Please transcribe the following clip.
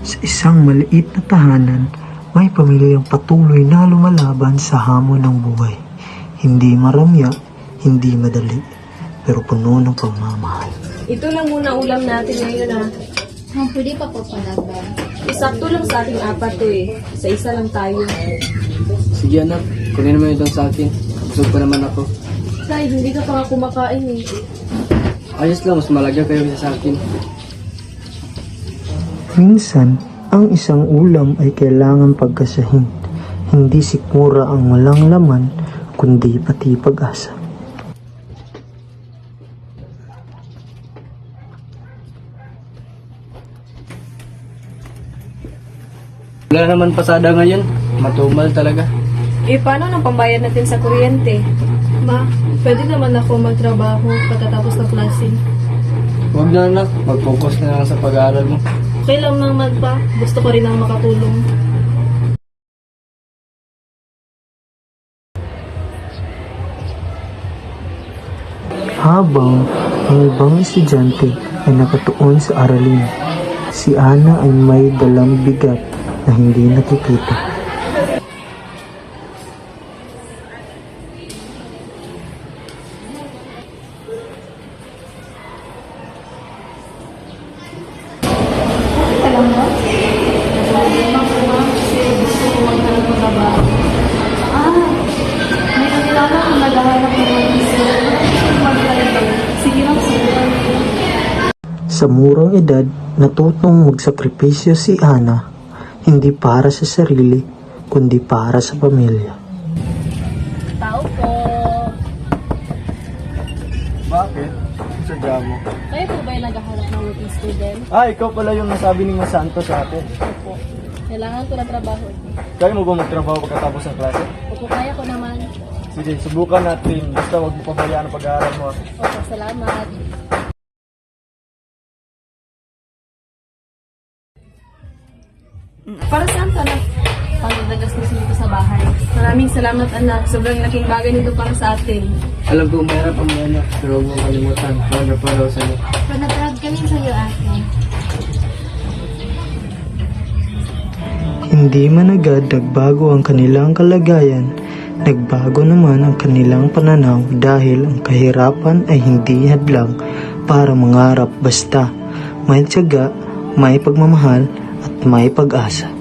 Sa isang maliit na tahanan, may pamilyang patuloy na lumalaban sa hamon ng buhay. Hindi maramya, hindi madali, pero puno ng pagmamahal. Ito lang muna ulam natin ngayon Pwede pa po palaban. Isakto lang sa ating apat to Isa-isa lang tayo. Sige anak, kunin mo ito sa akin. Busog pa naman ako. Tay, hindi ka pa nga kumakain Ayos lang, mas malagyan kayo sa akin. Minsan, ang isang ulam ay kailangan pagkasahin. Hindi sikmura ang walang laman, kundi pati pag-asa. Wala naman pasada ngayon. Matumal talaga. Paano nang pambayad natin sa kuryente? Ma, pwede naman ako magtrabaho pagkatapos ng klase. Huwag na anak, mag-focus na lang sa pag-aaral mo. Okay lang naman pa. Gusto ko rin ang makatulong. Habang ang ibang estudyante ay nakatuon sa aralin, si Ana ay may dalang bigat na hindi nakikita. May kakilala kung naghahanap ng mag-isip. Sige lang, sige lang. Sa murang edad, natutong magsakripisyo si Ana, hindi para sa sarili, kundi para sa pamilya. Tao po. Bakit? Sadya mo. Kayo po ba yung naghahanap ng working student? Ikaw pala yung nasabi ni Mas Santos sa atin. Opo. Kailangan ko ng trabaho. Kaya mo ba magtrabaho pagkatapos ng klase? Opo, kaya ko naman. Sige, subukan natin. Basta huwag mo pabayaan ang pag-aaral mo. Opo, salamat. Para saan ka na? Pagdagastos dito sa bahay. Maraming salamat anak. Sobrang laking bagay nito para sa atin. Alam ko mahirap ang anak, pero huwag mo kalimutan. Huwag pa daw sa'yo. Panatrag kami sa'yo, ate. Hindi man agad nagbago ang kanilang kalagayan, nagbago naman ang kanilang pananaw dahil ang kahirapan ay hindi hadlang para mangarap basta may tiyaga, may pagmamahal at may pag-asa.